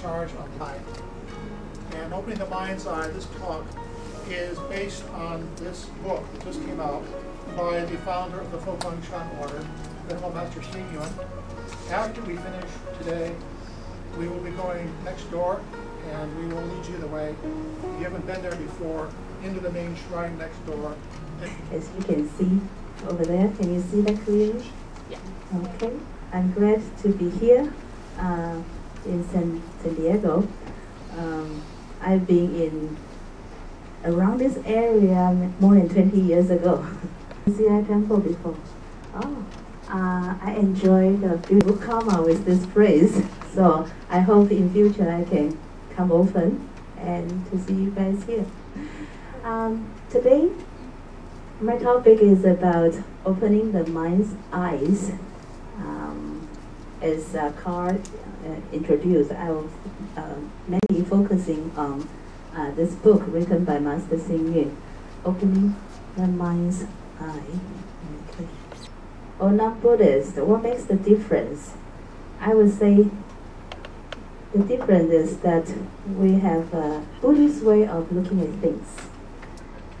charge of time. And Opening the Mind's Eye, this talk, is based on this book that just came out by the founder of the Fopeng Chan Order, Venerable Master Hsing Yun. After we finish today, we will be going next door, and we will lead you the way. If you haven't been there before, into the main shrine next door. As you can see over there, can you see that clearly? Yeah. Okay. I'm glad to be here in San Diego. I've been in around this area more than 20 years ago. Hsi Fang Temple before. Oh, I enjoy the beautiful karma with this place. So I hope in future I can come often and to see you guys here. Today, my topic is about opening the mind's eyes. As Carl introduced, I will mainly focusing on this book written by Master Hsing Yun, Opening the Mind's Eye. Okay. Or non-Buddhist, what makes the difference? I would say the difference is that we have a Buddhist way of looking at things.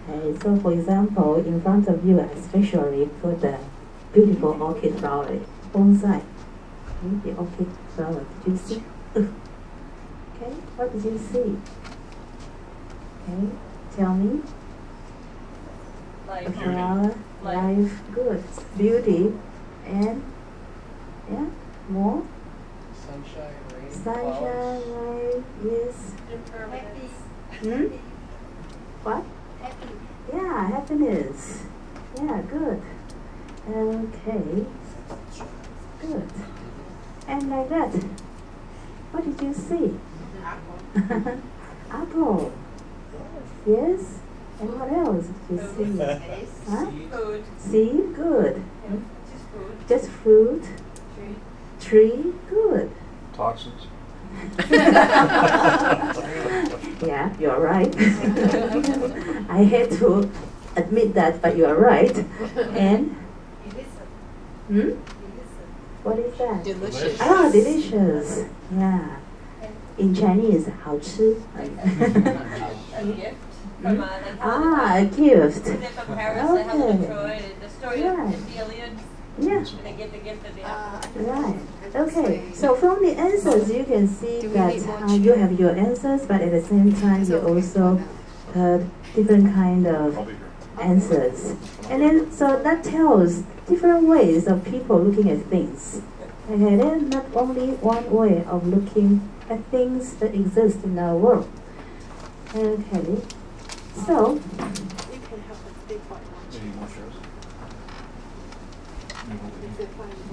Okay, so for example, in front of you, I especially put the beautiful orchid flower, bonsai. The orchid flower, did you see? Okay, what did you see? Okay, tell me. Life. A flower, life, good, beauty, and yeah, more. Sunshine, rain, Sunshine, rain, yes. Impermanence. What? Happy. Yeah, happiness. Yeah, good. Okay, good. And like that, what did you see? Apple. Apple. Yes. And what else did you see? Huh? Food. See, good. Yeah. Just food. Just fruit. Tree. Tree, good. Toxins. Yeah, you're right. I hate to admit that, but you're right. And hmm? What is that? Delicious. Ah, delicious. Yeah. In Chinese, 好吃. A gift from A gift. They're from Paris, they have a Okay. Troy, the story Right. of the aliens. Yeah. They get the gift of the apple. Right. Okay. So from the answers, you can see that you have your answers, but at the same time, you also heard different kind of answers. And then, so that tells different ways of people looking at things. Okay, there's not only one way of looking at things that exist in our world. Okay. So, You can have a big one.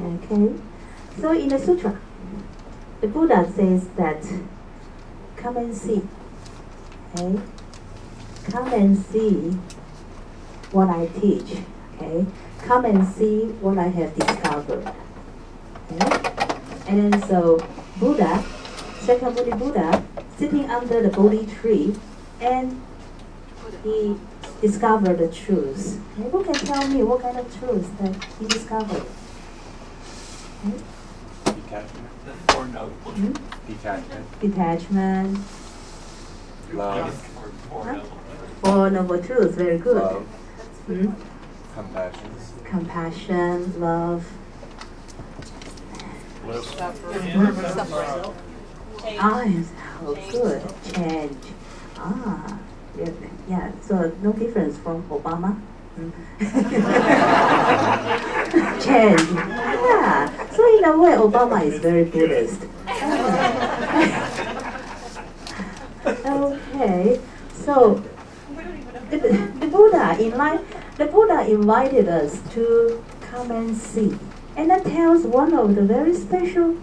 okay. So in the sutra, the Buddha says that, come and see. Okay? Come and see what I teach. Okay? Come and see what I have discovered. Okay? And then so Buddha, Shakyamuni Buddha, sitting under the Bodhi tree, and he discovered the truth. Okay? Who can tell me what kind of truth that he discovered? Okay? Detachment. Hmm? Detachment. Detachment. Love. Huh? Four noble truths, very good. Love. Hmm? Compassion. Compassion, love. Change. Ah, yes, oh, good. Change. Ah, yeah, yeah. So no difference from Obama. Change. Yeah. So in a way, Obama is very Buddhist. Okay. So the Buddha invited us to come and see, and that tells one of the very special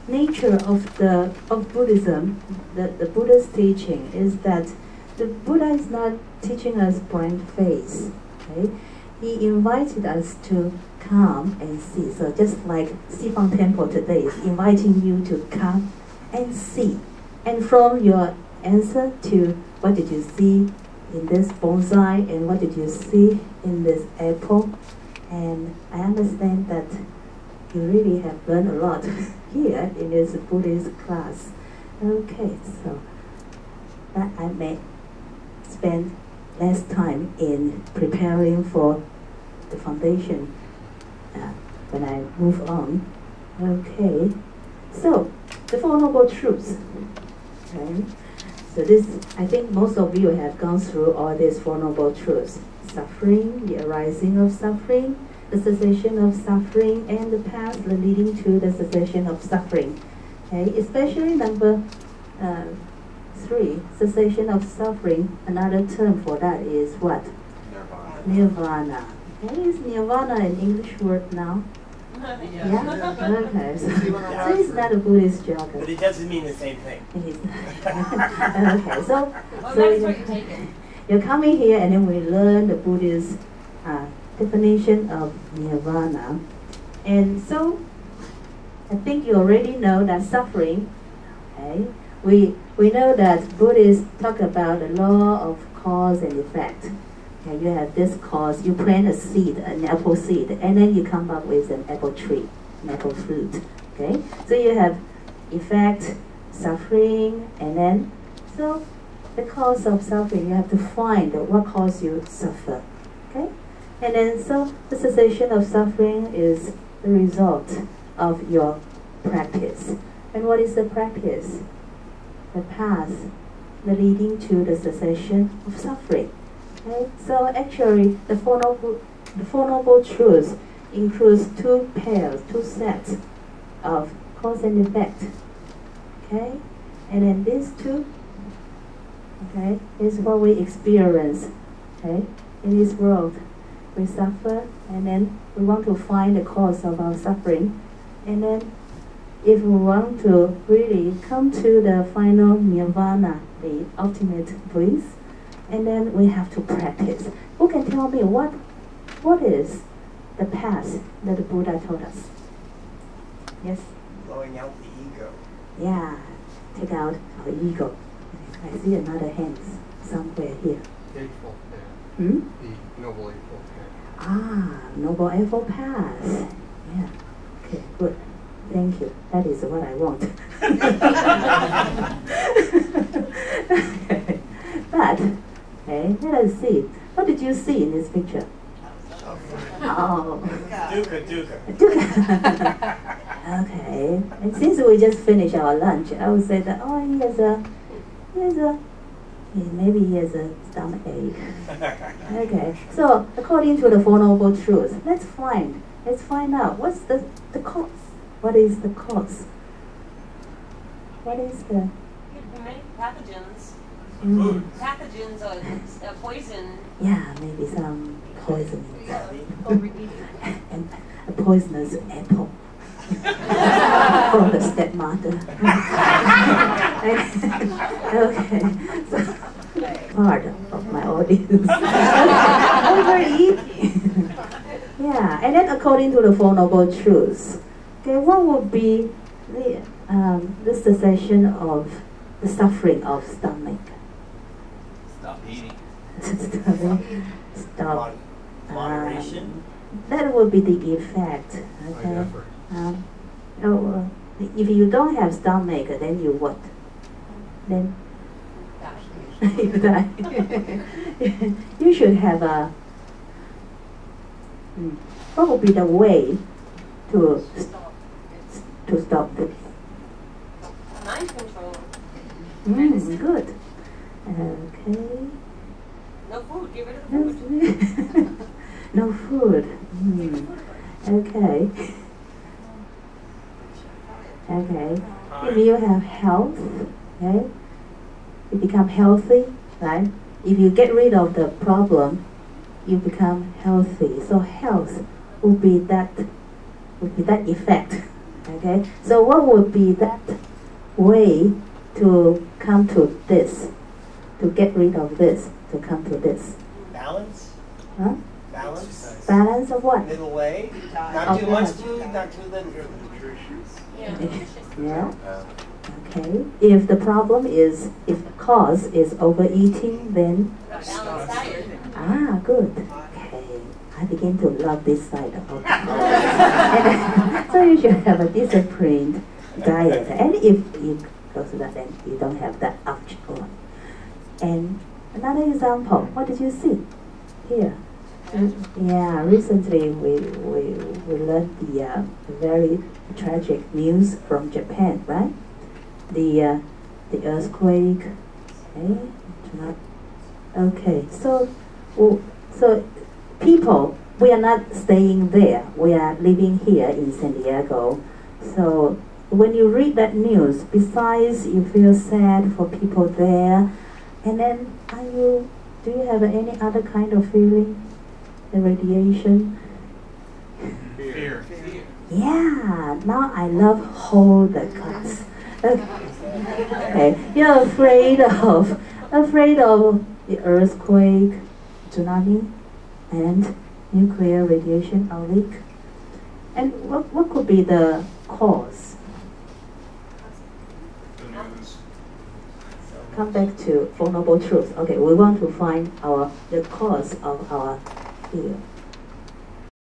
nature of Buddhism. The Buddha's teaching is that the Buddha is not teaching us blind faith. Okay? He invited us to come and see. So just like Hsi Fang Temple today is inviting you to come and see. And from your answer to what did you see in this bonsai and what did you see in this apple, and I understand that you really have learned a lot here in this Buddhist class. Okay, so that I may spend less time in preparing for the foundation when I move on. Okay, so the Four Noble Truths. Okay. So this, I think most of you have gone through all these Four Noble Truths. Suffering, the arising of suffering, the cessation of suffering, and the path leading to the cessation of suffering. Okay, especially number 3, cessation of suffering. Another term for that is what? Nirvana. Nirvana. Okay, is nirvana an English word now? Yeah? Okay. So it's not a Buddhist jargon. But it doesn't mean the same thing. Okay, so Oh, so that's where you take it. you're coming here and then we learn the Buddhist definition of nirvana. And so I think you already know that suffering, okay? We know that Buddhists talk about the law of cause and effect. Okay, you have this cause, you plant a seed, an apple seed, and then you come up with an apple tree, an apple fruit. Okay? So you have effect, suffering, and then so the cause of suffering, you have to find what caused you to suffer. Okay? And then so the cessation of suffering is the result of your practice. And what is the practice? The path leading to the cessation of suffering. Okay? So actually the Four Noble Truths includes 2 pairs, 2 sets of cause and effect. Okay? And then these 2, okay, is what we experience, okay, in this world. We suffer, and then we want to find the cause of our suffering. And then if we want to really come to the final nirvana, the ultimate bliss, and then we have to practice. Who can tell me what is the path that the Buddha told us? Yes? Blowing out the ego. Yeah, take out our ego. I see another hand somewhere here. Eightfold path. Hmm? The Noble Eightfold path. Ah, Noble Eightfold Path. Yeah. Okay, good. Thank you. That is what I want. Okay. But, okay, let us see. What did you see in this picture? Oh. Dukkha. Okay. And since we just finished our lunch, I would say that, oh, maybe he has a stomach ache. Okay. So according to the Four Noble Truths, let's find out what's the cause. What is the cause? What is the Many pathogens. mm, Pathogens are poison. yeah, maybe some poison. Overeating. And a poisonous apple. For the stepmother. Okay, so part of my audience. Overeating. Yeah, and then according to the Four Noble Truths, okay, what would be the cessation of the suffering of stomach? Stop eating. Stop. Moderation. That would be the effect. My Okay. effort. If you don't have stomach, then you what? Then you die. You should have a. What would be the way to stop this? Mind control. Good. Okay. No food. Get rid of the food. No food. Okay. Okay. If you have health, okay, you become healthy, right? If you get rid of the problem, you become healthy. So health would be that effect. Okay. So what would be that way to come to this, to get rid of this, to come to this? Balance. Huh? Balance. Balance of what? Middle way. Not Of too much what? food, not too little food. Yeah. Okay. If the problem is, if the cause is overeating, then Balanced diet. good. Okay. I begin to love this side of it. So you should have a disciplined diet. And if so that then you don't have that afterglow. And another example, what did you see here? Yeah, recently we learned the very tragic news from Japan, right? The earthquake. Okay, so people, we are not staying there. We are living here in San Diego. So when you read that news, besides you feel sad for people there, and then do you have any other kind of feeling? The radiation? Fear. Yeah, now I love hold the class. Okay, you're afraid of the earthquake, tsunami, and nuclear radiation or leak. And what could be the cause? The news. Come back to Four Noble Truths. Okay, we want to find the cause of our fear.